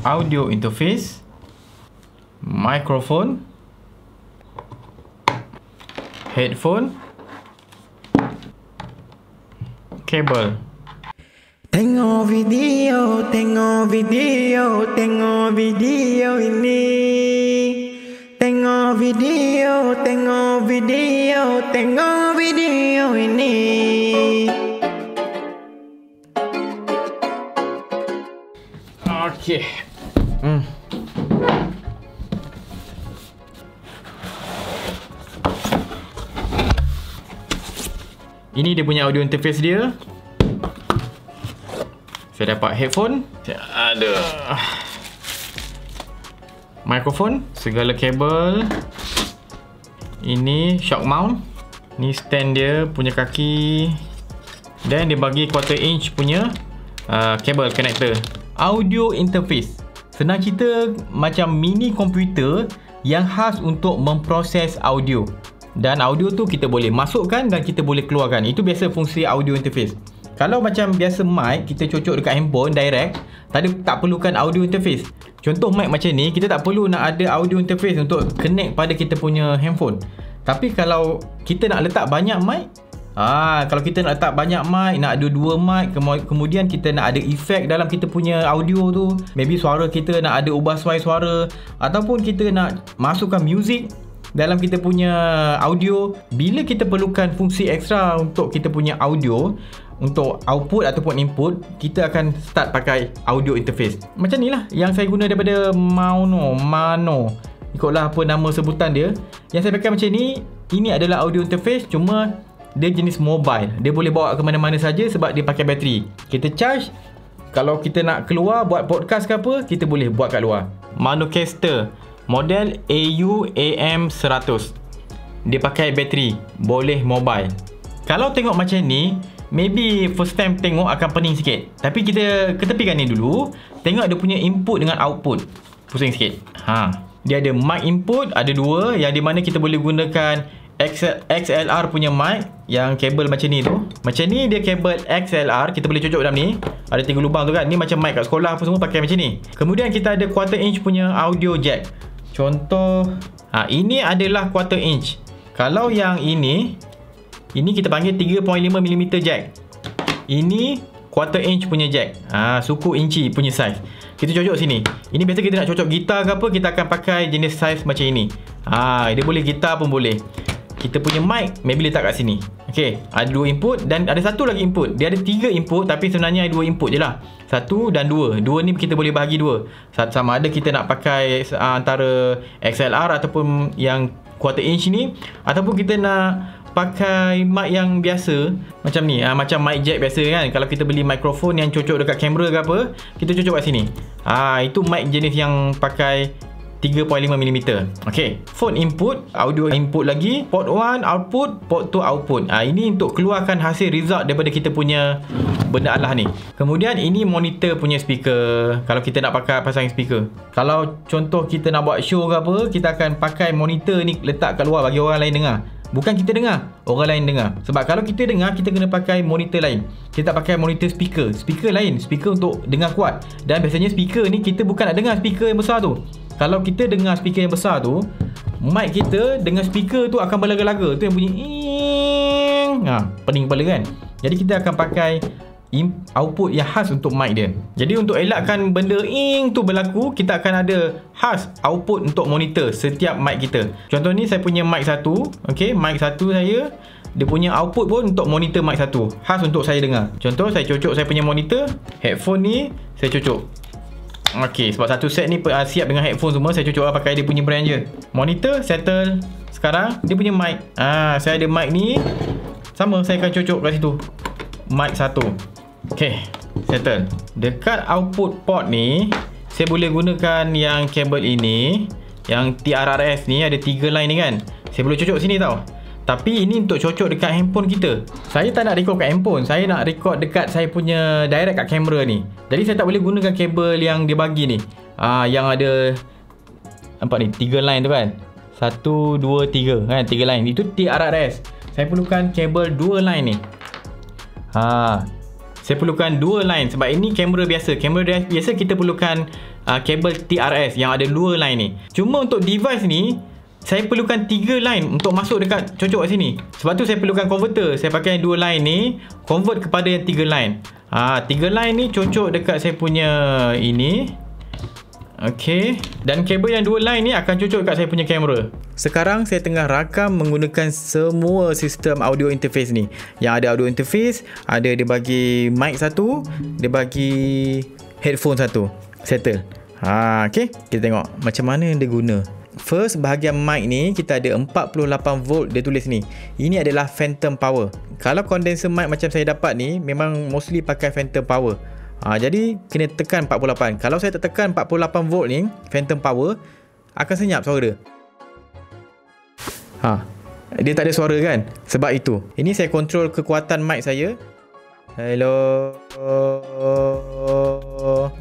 audio interface, microphone, headphone, kabel. Tengok video, tengok video, tengok video ini. Tengok video, tengok video, tengok video ini. Okey. Ini dia punya audio interface dia. Saya dapat headphone, ada mikrofon, segala kabel. Ini shock mount. Ni stand dia punya kaki. Dan dia bagi quarter inch punya kabel connector. Audio interface, senang cerita macam mini komputer yang khas untuk memproses audio. Dan audio tu kita boleh masukkan dan kita boleh keluarkan. Itu biasa fungsi audio interface. Kalau macam biasa mic kita cocok dekat handphone direct, tak perlukan audio interface. Contoh mic macam ni, kita tak perlu nak ada audio interface untuk connect pada kita punya handphone. Tapi kalau kita nak letak banyak mic, kalau kita nak letak banyak mic, nak ada dua mic, kemudian kita nak ada efek dalam kita punya audio tu, maybe suara kita nak ada ubah suara, ataupun kita nak masukkan music dalam kita punya audio. Bila kita perlukan fungsi ekstra untuk kita punya audio, untuk output ataupun input, kita akan start pakai audio interface. Macam ni lah yang saya guna daripada Mano. Ikutlah apa nama sebutan dia. Yang saya pakai macam ni, ini adalah audio interface, cuma dia jenis mobile. Dia boleh bawa ke mana-mana saja sebab dia pakai bateri. Kita charge, kalau kita nak keluar buat podcast ke apa, kita boleh buat kat luar. Manocaster model AU-AM100. Dia pakai bateri, boleh mobile. Kalau tengok macam ni, maybe first time tengok akan pening sikit. Tapi kita ketepikan ni dulu. Tengok dia punya input dengan output. Pusing sikit. Dia ada mic input, ada dua, yang di mana kita boleh gunakan XLR punya mic yang kabel macam ni tu. Macam ni dia kabel XLR, kita boleh cocok dalam ni. Ada 3 lubang tu kan. Ni macam mic kat sekolah apa semua pakai macam ni. Kemudian kita ada quarter inch punya audio jack. Contoh, ini adalah quarter inch. Kalau yang ini kita panggil 3.5mm jack. Ini quarter inch punya jack. Suku inci punya size. Kita cocok sini. Ini biasa kita nak cocok gitar ke apa, kita akan pakai jenis size macam ini. Dia boleh gitar pun boleh. Kita punya mic maybe letak kat sini. Okey, ada 2 input dan ada satu lagi input. Dia ada 3 input tapi sebenarnya ada 2 input je lah. 1 dan 2. 2 ni kita boleh bahagi 2. Sama ada kita nak pakai antara XLR ataupun yang quarter inch ni, ataupun kita nak pakai mic yang biasa macam ni, macam mic jack biasa kan. Kalau kita beli mikrofon yang cocok dekat kamera ke apa, kita cocok kat sini. Itu mic jenis yang pakai 3.5mm. Okey, phone input, audio input lagi, port 1 output, port 2 output. Ini untuk keluarkan hasil result daripada kita punya benda Allah ni. Kemudian ini monitor punya speaker. Kalau kita nak pakai pasang speaker, kalau contoh kita nak buat show ke apa, kita akan pakai monitor ni letak kat luar bagi orang lain dengar. Bukan kita dengar, orang lain dengar. Sebab kalau kita dengar, kita kena pakai monitor lain. Kita tak pakai monitor speaker. Speaker lain, speaker untuk dengar kuat. Dan biasanya speaker ni kita bukan nak dengar speaker yang besar tu. Kalau kita dengar speaker yang besar tu, mic kita dengan speaker tu akan berlaga-laga. Tu yang bunyi pening kepala kan. Jadi kita akan pakai output yang khas untuk mic dia. Jadi untuk elakkan benda tu berlaku, kita akan ada khas output untuk monitor setiap mic kita. Contoh ni saya punya mic satu. Okey, mic satu saya, dia punya output pun untuk monitor mic satu, khas untuk saya dengar. Contoh saya cocok saya punya monitor, headphone ni saya cocok. Okey, sebab satu set ni siap dengan headphone semua, saya cocok pakai dia punya brand je. Monitor settle. Sekarang dia punya mic. Saya ada mic ni, sama saya akan cocok kat situ. Mic satu. Okey, settle. Dekat output port ni, saya boleh gunakan yang kabel ini, yang TRRS ni ada 3 line ni kan. Saya boleh cocok sini tau. Tapi ini untuk cocok dekat handphone kita. Saya tak nak record kat handphone, saya nak record dekat saya punya direct kat kamera ni. Jadi saya tak boleh gunakan kabel yang dia bagi ni. Yang ada, nampak ni 3 line tu kan. 1, 2, 3 kan, 3 line. Itu TRRS. Saya perlukan kabel 2 line ni. saya perlukan 2 line sebab ini kamera biasa. Kamera biasa kita perlukan kabel TRS yang ada 2 line ni. Cuma untuk device ni saya perlukan 3 line untuk masuk dekat cocok kat sini. Sebab tu saya perlukan converter. Saya pakai 2 line ni convert kepada yang 3 line. 3 line ni cocok dekat saya punya ini. Okey, dan kabel yang 2 line ni akan cocok dekat saya punya kamera. Sekarang saya tengah rakam menggunakan semua sistem audio interface ni. Yang ada audio interface, ada dia bagi mic satu, dia bagi headphone satu. Settle. Okey, kita tengok macam mana dia guna. First, bahagian mic ni kita ada 48 volt dia tulis ni. Ini adalah phantom power. Kalau condenser mic macam saya dapat ni memang mostly pakai phantom power. Jadi kena tekan 48. Kalau saya tak tekan 48 volt ni, phantom power, akan senyap suara dia. Dia tak ada suara kan? Sebab itu. Ini saya kontrol kekuatan mic saya. Hello.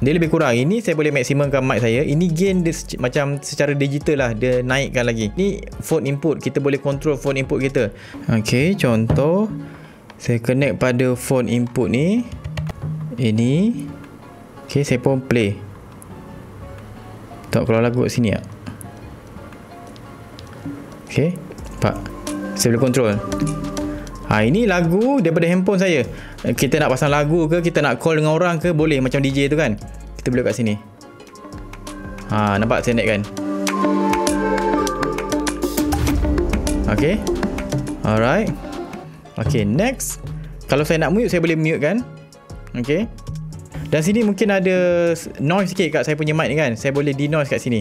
Dia lebih kurang. Ini saya boleh maksimumkan mic saya. Ini gain dia macam secara digital lah. Dia naikkan lagi. Ni phone input. Kita boleh kontrol phone input kita. Okay, contoh. Saya connect pada phone input ni. Ini. Okay, saya pun play. Tak kalau lagu kat sini tak? Okay, nampak? Saya boleh kontrol. Ini lagu daripada handphone saya. Kita nak pasang lagu ke, kita nak call dengan orang ke, boleh macam DJ tu kan. Kita boleh kat sini. Nampak saya naikkan. Okay. Alright. Okay, next. Kalau saya nak mute, saya boleh mute kan. Okay. Dan sini mungkin ada noise sikit kat saya punya mic ni kan. Saya boleh denoise kat sini.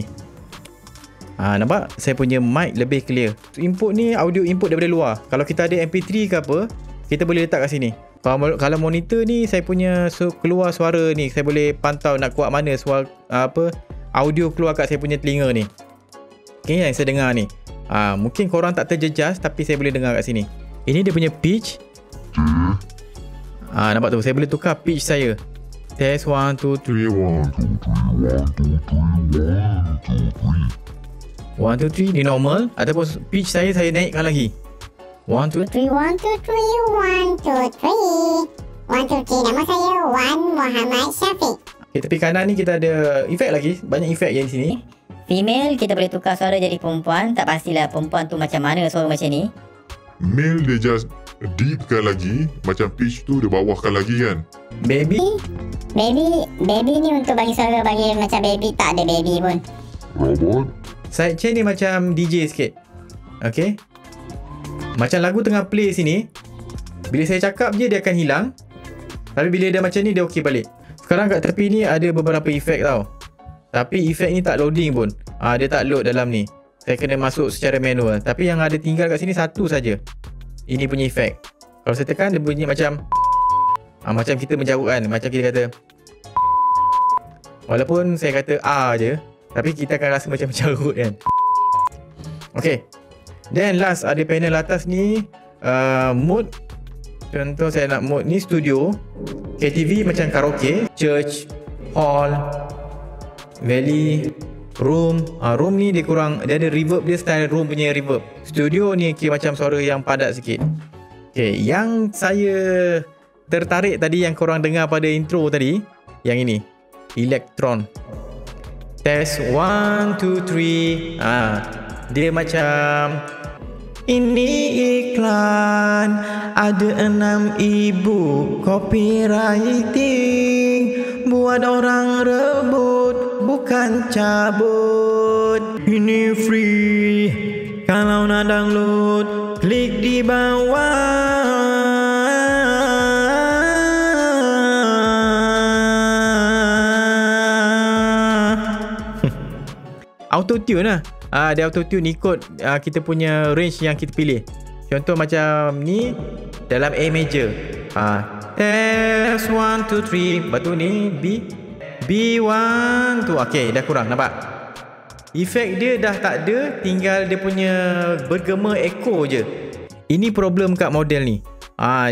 Nampak? Saya punya mic lebih clear. Input ni audio input daripada luar. Kalau kita ada MP3 ke apa, kita boleh letak kat sini. Kalau monitor ni saya punya keluar suara ni, saya boleh pantau nak kuat mana suara audio keluar kat saya punya telinga ni. Okay, yang saya dengar ni. Mungkin korang tak terjejas tapi saya boleh dengar kat sini. Ini dia punya pitch. Nampak tu, saya boleh tukar pitch saya. Test 1 2 3 1 2 3 ni normal. Ataupun pitch saya naikkan lagi. 1 2 3 1 2 3 1 2 3 1 2 3. Nama saya Wan Muhammad Syafiq. Okay, tepi kanan ni kita ada efek lagi. Banyak efek yang di sini. Female kita boleh tukar suara jadi perempuan. Tak pastilah perempuan tu macam mana suara macam ni. Male dia just deepkan lagi. Macam pitch tu dia bawahkan lagi kan. Baby ni untuk bagi suara bagi macam baby. Tak ada baby pun. Robot. Sidechain ni macam DJ sikit. Okay. Macam lagu tengah play sini. Bila saya cakap je dia akan hilang. Tapi bila dia macam ni dia okey balik. Sekarang kat tepi ni ada beberapa efek tau. Tapi efek ni tak loading pun. Dia tak load dalam ni. Saya kena masuk secara manual. Tapi yang ada tinggal kat sini satu saja. Ini punya efek. Kalau saya tekan dia bunyi macam macam kita menjarut kan. Macam kita kata walaupun saya kata je, tapi kita akan rasa macam menjarut kan. Okay. Then last ada panel atas ni mode. Contoh saya nak mode ni studio, KTV macam karaoke, church, hall, valley, room. Room ni dia ada reverb dia, style room punya reverb. Studio ni macam suara yang padat sikit. Okay, yang saya tertarik tadi yang korang dengar pada intro tadi, yang ini Elektron. Test 1 2 3. Dia macam Ini iklan ada 6,000 copywriting. Buat orang rebut bukan cabut. Ini free. Kalau nak download klik di bawah. Auto-tune lah. Dia auto-tune ikut kita punya range yang kita pilih. Contoh macam ni dalam A major. S 1 2 3. Lepas tu ni B1 tu. Okay, dah kurang, nampak? Efek dia dah tak ada, tinggal dia punya bergema echo je. Ini problem kat model ni.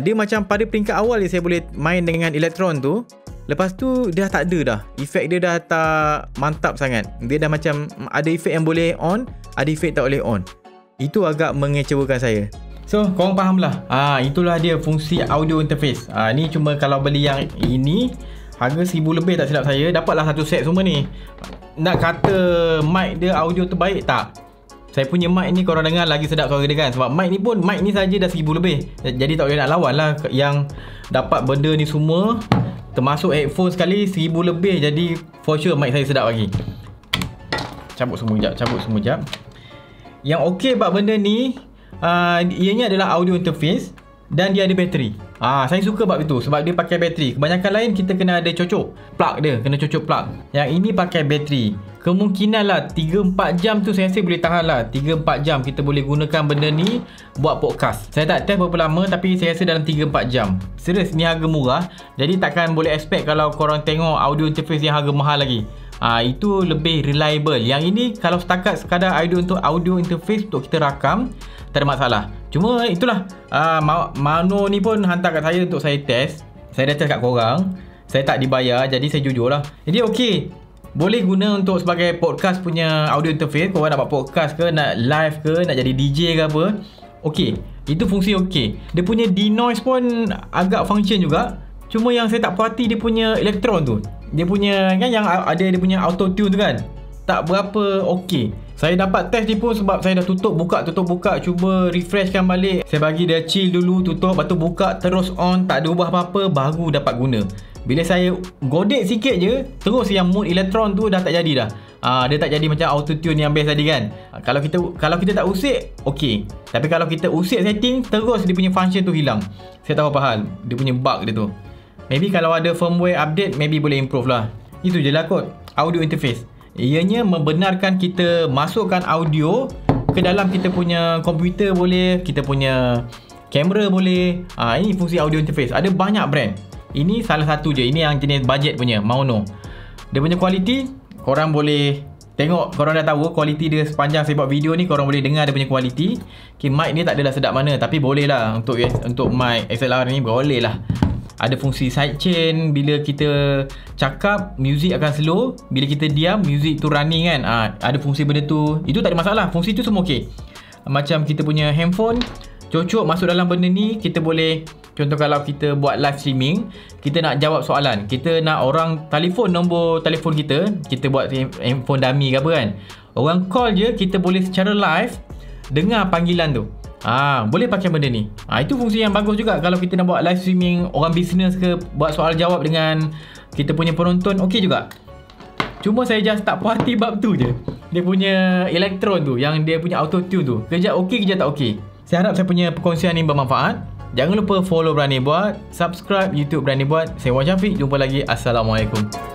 Dia macam pada peringkat awal dia saya boleh main dengan Elektron tu. Lepas tu dia dah tak ada dah. Efek dia dah tak mantap sangat. Dia dah macam ada efek yang boleh on, ada efek tak boleh on. Itu agak mengecewakan saya. So korang faham lah. Itulah dia fungsi audio interface. Ni cuma kalau beli yang ini harga 1000 lebih tak silap saya. Dapatlah satu set semua ni. Nak kata mic dia audio terbaik tak? Saya punya mic ni korang dengar lagi sedap suara dia kan. Sebab mic ni saja dah 1000 lebih. Jadi tak boleh nak lawan lah yang dapat benda ni semua. Termasuk headphone sekali 1000 lebih. Jadi for sure mic saya sedap lagi. Cabut semua jap. Yang okey buat benda ni, ianya adalah audio interface dan dia ada bateri. Saya suka bab itu sebab dia pakai bateri. Kebanyakan lain kita kena ada cocok plug dia, kena cocok plug. Yang ini pakai bateri. Kemungkinan lah 3-4 jam tu saya rasa boleh tahan lah. 3-4 jam kita boleh gunakan benda ni buat podcast. Saya tak test berapa lama tapi saya rasa dalam 3-4 jam. Serius, ni harga murah. Jadi takkan boleh expect kalau korang tengok audio interface yang harga mahal lagi. Itu lebih reliable. Yang ini kalau setakat sekadar audio interface untuk kita rakam, tak ada masalah. Cuma itulah, Mano ni pun hantar kat saya untuk saya test. Saya dah test kat korang. Saya tak dibayar, jadi saya jujur lah. Jadi okey, boleh guna untuk sebagai podcast punya audio interface. Korang nak buat podcast ke, nak live ke, nak jadi DJ ke apa, okey, itu fungsi okey. Dia punya denoise pun agak function juga. Cuma yang saya tak puas hati dia punya elektron tu. Dia punya kan yang ada dia punya auto tune tu kan, tak berapa okey. Saya dapat test ni pun sebab saya dah tutup buka, cuba refreshkan balik. Saya bagi dia chill dulu, tutup, lepas tu buka terus on, tak ada ubah apa-apa, baru dapat guna. Bila saya godek sikit je, terus yang mode elektron tu dah tak jadi dah. Dia tak jadi macam auto tune yang best tadi kan. Kalau kita tak usik, okey. Tapi kalau kita usik setting, terus dia punya function tu hilang. Saya tahu apa hal, dia punya bug dia tu. Maybe kalau ada firmware update, maybe boleh improve lah. Itu je lah kot, audio interface. Ianya membenarkan kita masukkan audio ke dalam kita punya komputer boleh, kita punya kamera boleh. Ini fungsi audio interface. Ada banyak brand. Ini salah satu je. Ini yang jenis budget punya, Mano. Dia punya kualiti, korang boleh tengok, korang dah tahu kualiti dia sepanjang saya buat video ni, korang boleh dengar dia punya kualiti. Okay, mic ni tak adalah sedap mana, tapi boleh lah untuk mic XLR ni boleh lah. Ada fungsi sidechain. Bila kita cakap, music akan slow. Bila kita diam, music tu running kan. Ada fungsi benda tu. Itu tak ada masalah. Fungsi tu semua okey. Macam kita punya handphone, cocok masuk dalam benda ni. Kita boleh, contoh kalau kita buat live streaming, kita nak jawab soalan, kita nak orang telefon nombor telefon kita buat handphone dummy ke apa kan, orang call je, kita boleh secara live dengar panggilan tu. Boleh pakai benda ni. Itu fungsi yang bagus juga kalau kita nak buat live streaming orang bisnes ke, buat soal jawab dengan kita punya penonton, okey juga. Cuma saya just tak puas hati bab tu je. Dia punya elektron tu, yang dia punya auto tune tu, kejap okey, kejap tak okey. Saya harap saya punya perkongsian ni bermanfaat. Jangan lupa follow Berani Buat, subscribe YouTube Berani Buat. Saya Wan Syafiq, jumpa lagi. Assalamualaikum.